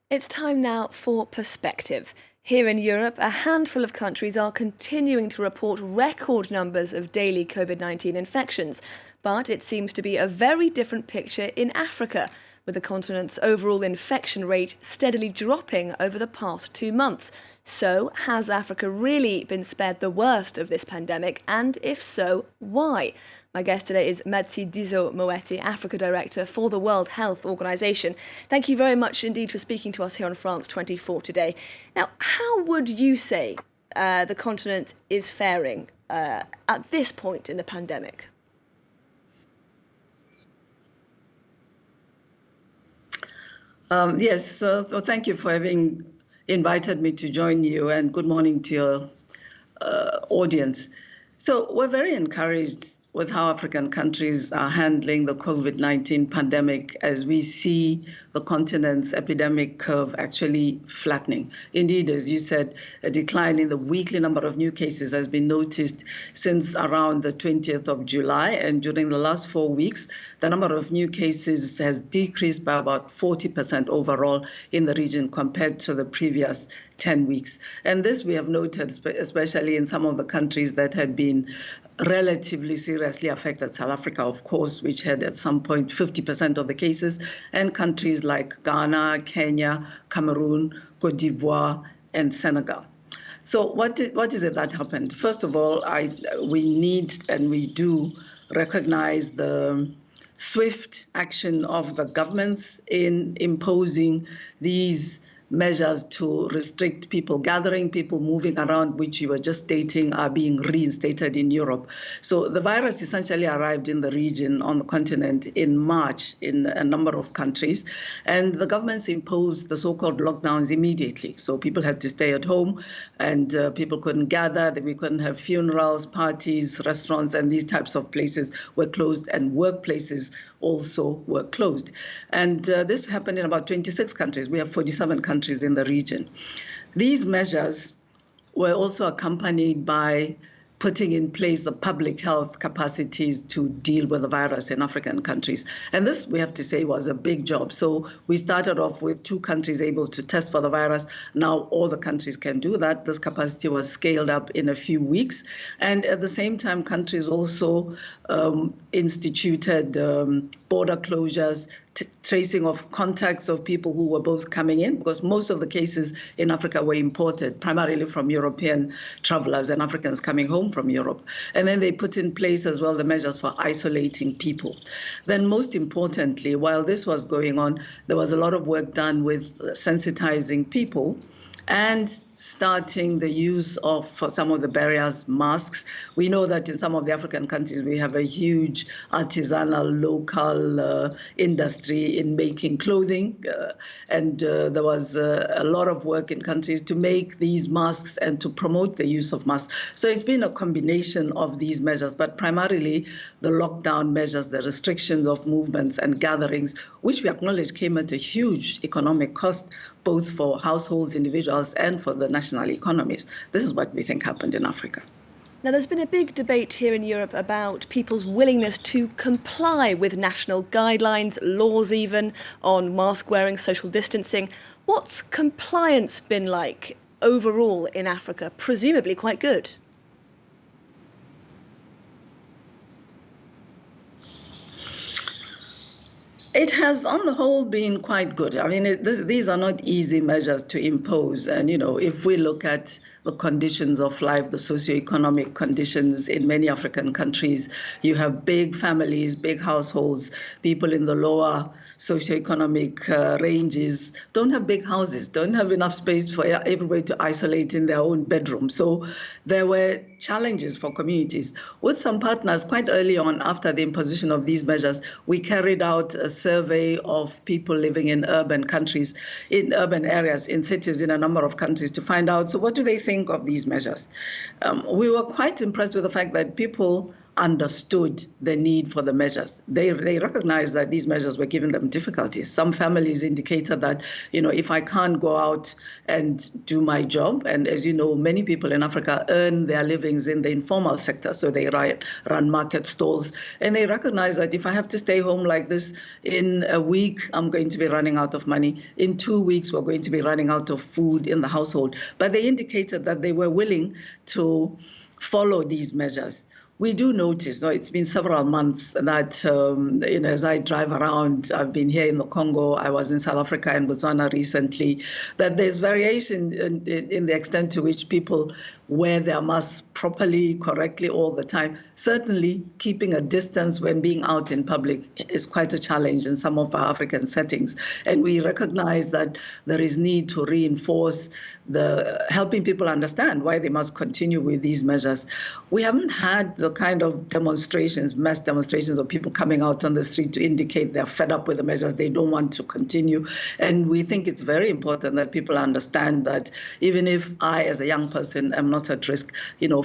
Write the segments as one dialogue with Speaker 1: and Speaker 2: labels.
Speaker 1: It's time now for perspective. Here in Europe, a handful of countries are continuing to report record numbers of daily COVID-19 infections, but it seems to be a very different picture in Africa, with the continent's overall infection rate steadily dropping over the past 2 months. So, has Africa really been spared the worst of this pandemic? And if so, why? My guest today is Matshidiso Moeti, Africa Director for the World Health Organization. Thank you very much indeed for speaking to us here on France 24 today. Now, how would you say the continent is faring at this point in the pandemic?
Speaker 2: Yes, so thank you for having invited me to join you, and good morning to your audience. So we're very encouraged with how African countries are handling the COVID-19 pandemic as we see the continent's epidemic curve actually flattening. Indeed, as you said, a decline in the weekly number of new cases has been noticed since around the 20th of July. And during the last 4 weeks, the number of new cases has decreased by about 40% overall in the region compared to the previous 10 weeks. And this we have noted, especially in some of the countries that had been relatively seriously affected. South Africa, of course, which had at some point 50% of the cases, and countries like Ghana, Kenya, Cameroon, Cote d'Ivoire, and Senegal. So what is it that happened? First of all, we need and we do recognize the swift action of the governments in imposing these measures to restrict people gathering, people moving around, which you were just stating are being reinstated in Europe. So the virus essentially arrived in the region, on the continent, in March in a number of countries, and the governments imposed the so-called lockdowns immediately. So people had to stay at home, and people couldn't gather, we couldn't have funerals, parties, restaurants, and these types of places were closed, and workplaces also were closed. And this happened in about 26 countries. We have 47 countries in the region. These measures were also accompanied by putting in place the public health capacities to deal with the virus in African countries. And this, we have to say, was a big job. So we started off with 2 countries able to test for the virus. Now all the countries can do that. This capacity was scaled up in a few weeks. And at the same time, countries also instituted border closures, tracing of contacts of people who were both coming in, because most of the cases in Africa were imported, primarily from European travelers and Africans coming home from Europe. And then they put in place as well the measures for isolating people. Then most importantly, while this was going on, there was a lot of work done with sensitizing people and starting the use of, for some of the barriers, masks. We know that in some of the African countries, we have a huge artisanal local industry in making clothing. And there was a lot of work in countries to make these masks and to promote the use of masks. So it's been a combination of these measures, but primarily the lockdown measures, the restrictions of movements and gatherings, which we acknowledge came at a huge economic cost, both for households, individuals, and for the national economies. This is what we think happened in Africa.
Speaker 1: Now, there's been a big debate here in Europe about people's willingness to comply with national guidelines, laws even, on mask wearing, social distancing. What's compliance been like overall in Africa? Presumably quite good.
Speaker 2: It has, on the whole, been quite good. I mean, these are not easy measures to impose. And, if we look at the conditions of life, the socioeconomic conditions in many African countries, you have big families, big households. People in the lower socioeconomic ranges don't have big houses, don't have enough space for everybody to isolate in their own bedroom. So there were challenges for communities. With some partners, quite early on, after the imposition of these measures, we carried out a survey of people living in urban countries, in urban areas, in cities in a number of countries to find out, so what do they think of these measures? We were quite impressed with the fact that people understood the need for the measures. They recognized that these measures were giving them difficulties. Some families indicated that, if I can't go out and do my job, and as you know, many people in Africa earn their livings in the informal sector, so they run market stalls, and they recognize that if I have to stay home like this, in a week, I'm going to be running out of money. In 2 weeks, we're going to be running out of food in the household. But they indicated that they were willing to follow these measures. We do notice, it's been several months that, as I drive around, I've been here in the Congo, I was in South Africa and Botswana recently, that there's variation in the extent to which people wear their masks properly, correctly all the time. Certainly, keeping a distance when being out in public is quite a challenge in some of our African settings. And we recognize that there is need to reinforce helping people understand why they must continue with these measures. We haven't had the kind of mass demonstrations of people coming out on the street to indicate they're fed up with the measures, they don't want to continue. And we think it's very important that people understand that even if I, as a young person, am not at risk,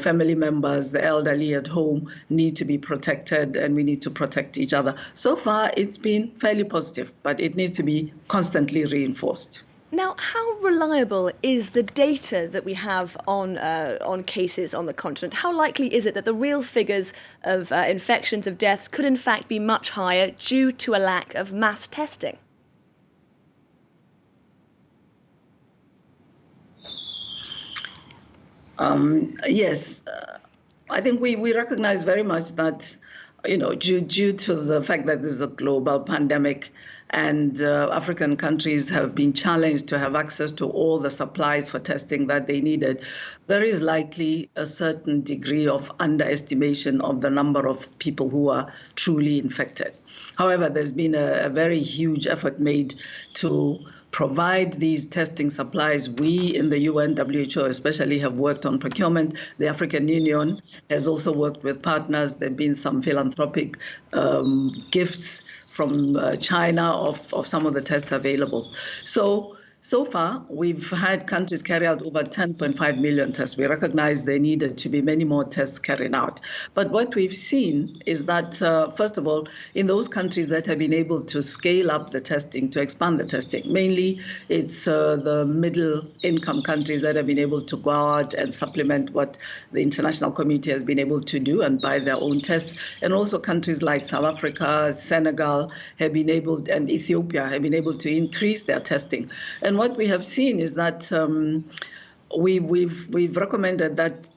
Speaker 2: family members, the elderly at home need to be protected, and we need to protect each other. So far, it's been fairly positive, but it needs to be constantly reinforced.
Speaker 1: Now, how reliable is the data that we have on cases on the continent? How likely is it that the real figures of infections, of deaths, could in fact be much higher due to a lack of mass testing?
Speaker 2: Yes, I think we recognize very much that, due to the fact that this is a global pandemic, and African countries have been challenged to have access to all the supplies for testing that they needed, there is likely a certain degree of underestimation of the number of people who are truly infected. However, there's been a very huge effort made to provide these testing supplies. We in the UN, WHO especially, have worked on procurement. The African Union has also worked with partners. There have been some philanthropic gifts from China of some of the tests available. So far, we've had countries carry out over 10.5 million tests. We recognize there needed to be many more tests carried out. But what we've seen is that, first of all, in those countries that have been able to scale up the testing, to expand the testing, mainly it's the middle income countries that have been able to go out and supplement what the international community has been able to do and buy their own tests. And also countries like South Africa, Senegal have been able, and Ethiopia have been able to increase their testing. And what we have seen is that we've recommended that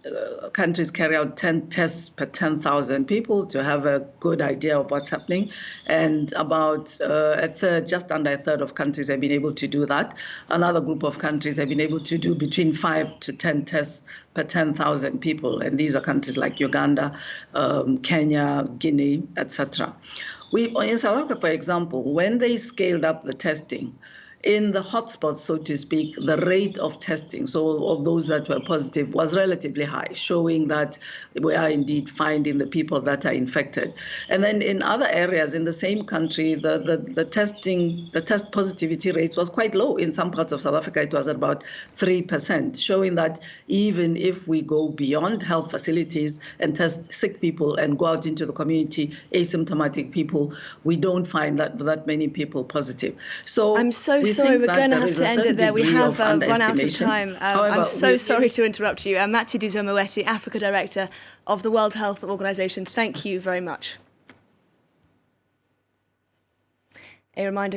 Speaker 2: countries carry out 10 tests per 10,000 people to have a good idea of what's happening. And about a third, just under a third of countries have been able to do that. Another group of countries have been able to do between 5 to 10 tests per 10,000 people. And these are countries like Uganda, Kenya, Guinea, etc. In South Africa, for example, when they scaled up the testing, in the hotspots, so to speak, the rate of testing, so of those that were positive, was relatively high, showing that we are indeed finding the people that are infected. And then in other areas in the same country, the test positivity rates was quite low. In some parts of South Africa, it was about 3%, showing that even if we go beyond health facilities and test sick people and go out into the community, asymptomatic people, we don't find that many people positive. So
Speaker 1: I'm so sorry, we're going to have to end it there. We have run out of time.
Speaker 2: However,
Speaker 1: I'm so sorry to interrupt you. Matshidiso Moeti, Africa Director of the World Health Organization, thank you very much. A reminder